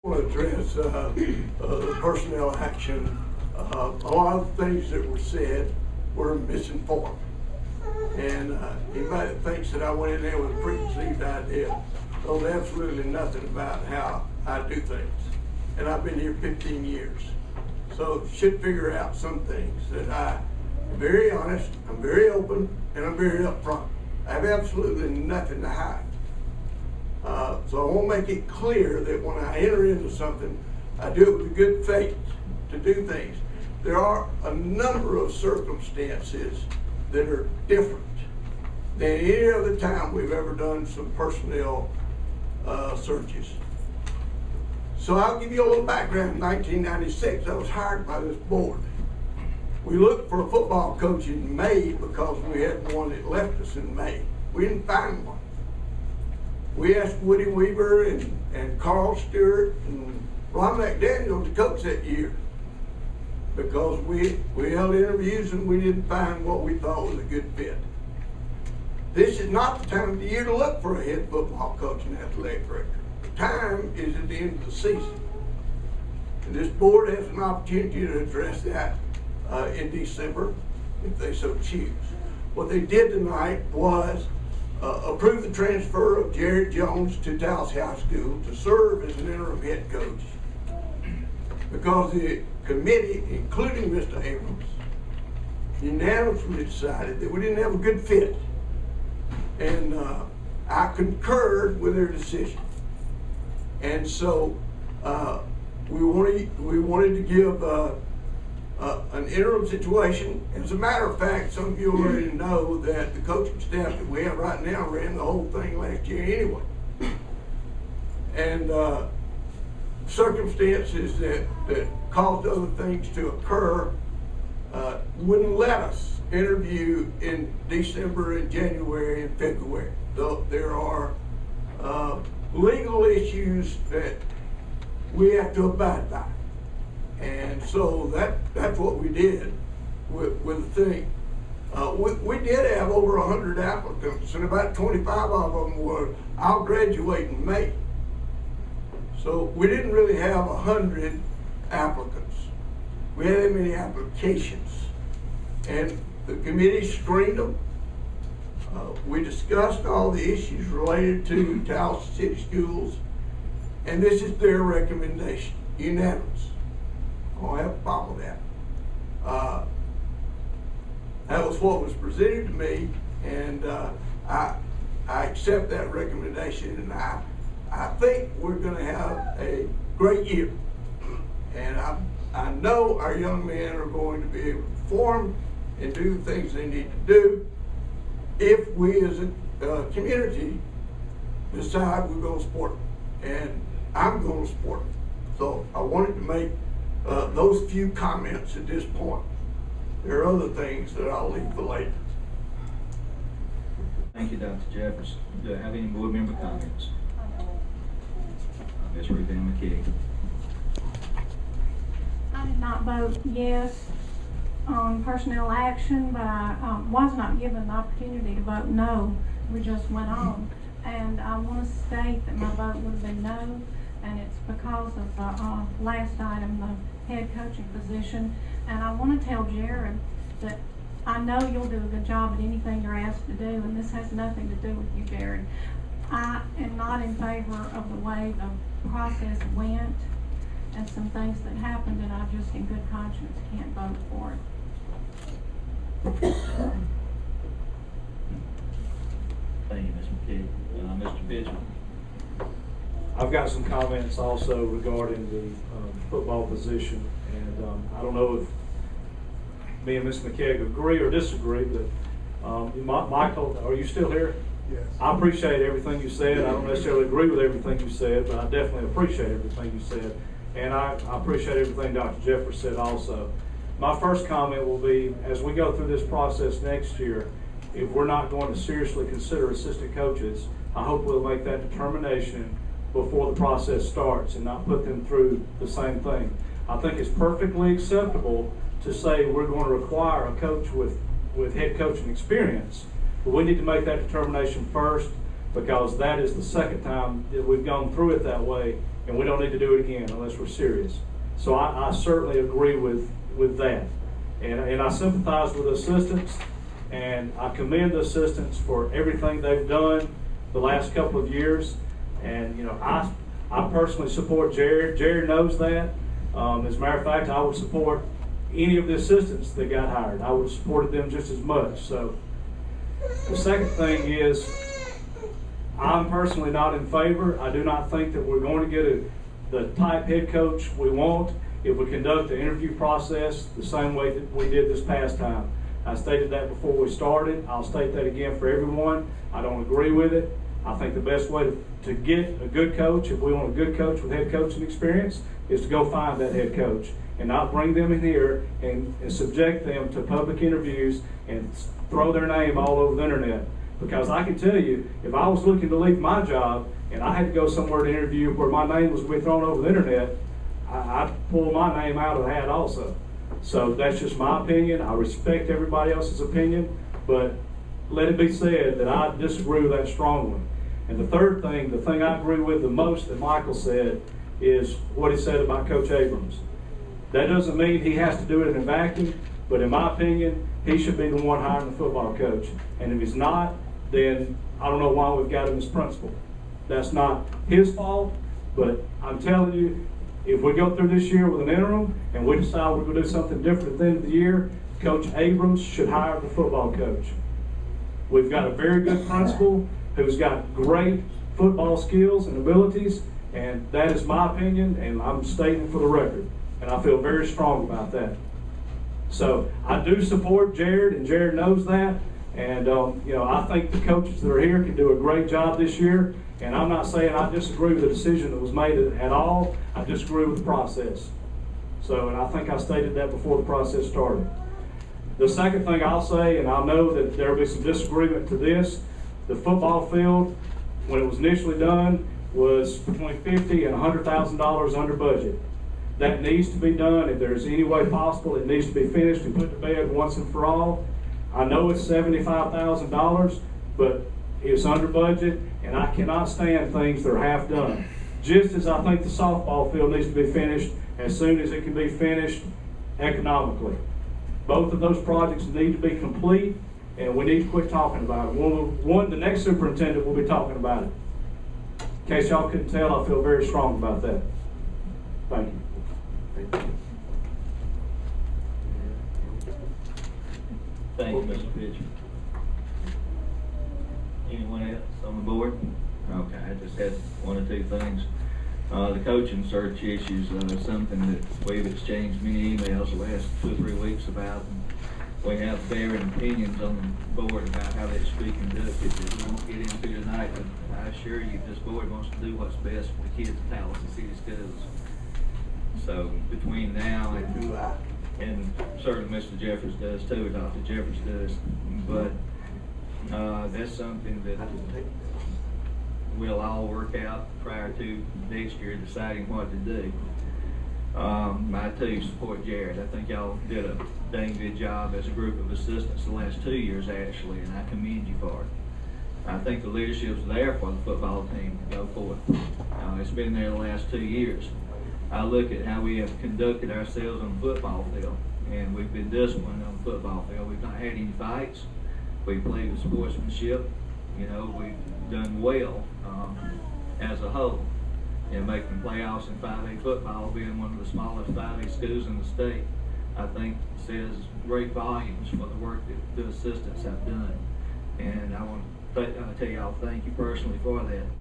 I want to address the personnel action. A lot of things that were said were misinformed. And anybody that thinks that I went in there with a preconceived idea knows absolutely nothing about how I do things. And I've been here 15 years. So should figure out some things that I'm very honest, I'm very open, and I'm very upfront. I have absolutely nothing to hide. So I want to make it clear that when I enter into something, I do it with good faith to do things. There are a number of circumstances that are different than any other time we've ever done some personnel searches. So I'll give you a little background. In 1996, I was hired by this board. We looked for a football coach in May because we had one that left us in May. We didn't find one. We asked Woody Weaver and Carl Stewart and Ron McDaniel to coach that year because we held interviews and we didn't find what we thought was a good fit. This is not the time of the year to look for a head football coach and athletic director. The time is at the end of the season. And this board has an opportunity to address that in December if they so choose. What they did tonight was approve the transfer of Jared Jones to Tallassee High School to serve as an interim head coach because the committee, including Mr. Abrams, unanimously decided that we didn't have a good fit. And I concurred with their decision. And so we wanted to give an interim situation. As a matter of fact, some of you already know that the coaching staff that we have right now ran the whole thing last year anyway. And circumstances that caused other things to occur wouldn't let us interview in December and January and February. There are legal issues that we have to abide by. And so that's what we did with the thing. We did have over 100 applicants, and about 25 of them were, I'll graduate in May. So we didn't really have 100 applicants. We had that many applications. And the committee screened them. We discussed all the issues related to Tallassee City Schools, and this is their recommendation, unanimous. I don't have a problem with that. That was what was presented to me, and I accept that recommendation, and I think we're going to have a great year. And I know our young men are going to be able to perform and do the things they need to do if we as a community decide we're going to support them. And I'm going to support them. So I wanted to make those few comments at this point. There are other things that I'll leave for later. Thank you, Dr. Jefferson. Do I have any board member comments? Ms. Ruth Ann McKee. I did not vote yes on personnel action, but I was not given the opportunity to vote no. We just went on. And I want to state that my vote would have been no, and it's because of the last item, the head coaching position. And I want to tell Jared that I know you'll do a good job at anything you're asked to do, and this has nothing to do with you, Jared. I am not in favor of the way the process went and some things that happened, and I just in good conscience can't vote for it. Thank you, Ms. McKee. Mr. Bishop. I've got some comments also regarding the football position, and I don't know if me and Ms. McKee agree or disagree, but Michael, are you still here? Yes. I appreciate everything you said. I don't necessarily agree with everything you said, but I definitely appreciate everything you said. And I appreciate everything Dr. Jefferson said also. My first comment will be, as we go through this process next year, if we're not going to seriously consider assistant coaches, I hope we'll make that determination before the process starts and not put them through the same thing. I think it's perfectly acceptable to say we're going to require a coach with head coaching experience, but we need to make that determination first, because that is the second time that we've gone through it that way and we don't need to do it again unless we're serious. So I certainly agree with that. And I sympathize with the assistants, and I commend the assistants for everything they've done the last couple of years. And, you know, I personally support Jared. Jared knows that. As a matter of fact, I would support any of the assistants that got hired. I would have supported them just as much. So the second thing is, I'm personally not in favor. I do not think that we're going to get the type head coach we want if we conduct the interview process the same way that we did this past time. I stated that before we started. I'll state that again for everyone. I don't agree with it. I think the best way to get a good coach, if we want a good coach with head coaching experience, is to go find that head coach and not bring them in here and subject them to public interviews and throw their name all over the internet. Because I can tell you, if I was looking to leave my job and I had to go somewhere to interview where my name was going to be thrown over the internet, I'd pull my name out of the hat also. So that's just my opinion. I respect everybody else's opinion, but let it be said that I disagree with that strongly. And the third thing, the thing I agree with the most that Michael said, is what he said about Coach Abrams. That doesn't mean he has to do it in a vacuum, but in my opinion, he should be the one hiring the football coach. And if he's not, then I don't know why we've got him as principal. That's not his fault, but I'm telling you, if we go through this year with an interim and we decide we're going to do something different at the end of the year, Coach Abrams should hire the football coach. We've got a very good principal who's got great football skills and abilities, and that is my opinion, and I'm stating for the record, and I feel very strong about that. So I do support Jared, and Jared knows that, and you know, I think the coaches that are here can do a great job this year, and I'm not saying I disagree with the decision that was made at all. I disagree with the process. So, and I think I stated that before the process started. The second thing I'll say, and I know that there will be some disagreement to this, the football field, when it was initially done, was between $50,000 and $100,000 under budget. That needs to be done. If there's any way possible, it needs to be finished and put to bed once and for all. I know it's $75,000, but it's under budget, and I cannot stand things that are half done. Just as I think the softball field needs to be finished as soon as it can be finished economically. Both of those projects need to be complete, and we need to quit talking about it. The next superintendent will be talking about it. In case y'all couldn't tell, I feel very strong about that. Thank you. Thank you, Mr. Pitcher. Anyone else on the board? Okay, I just had one or two things. The coaching search issues, something that we've exchanged many emails the last 2 or 3 weeks about. We have varying opinions on the board about how they should be conducted that we won't get into tonight, but I assure you this board wants to do what's best for the kids at Tallassee City Schools. So between now and certainly Mr. Jeffers does too, Dr. Jeffers does, but that's something that we'll all work out prior to next year deciding what to do. I too support Jared. I think y'all did a dang good job as a group of assistants the last 2 years actually, and I commend you for it. I think the leadership's there for the football team to go forward. It's been there the last 2 years. I look at how we have conducted ourselves on the football field, and we've been disciplined on the football field. We've not had any fights. We've played with sportsmanship. You know, we've done well as a whole. And making playoffs in 5A football, being one of the smallest 5A schools in the state, I think says great volumes for the work that the assistants have done. And I want to tell y'all thank you personally for that.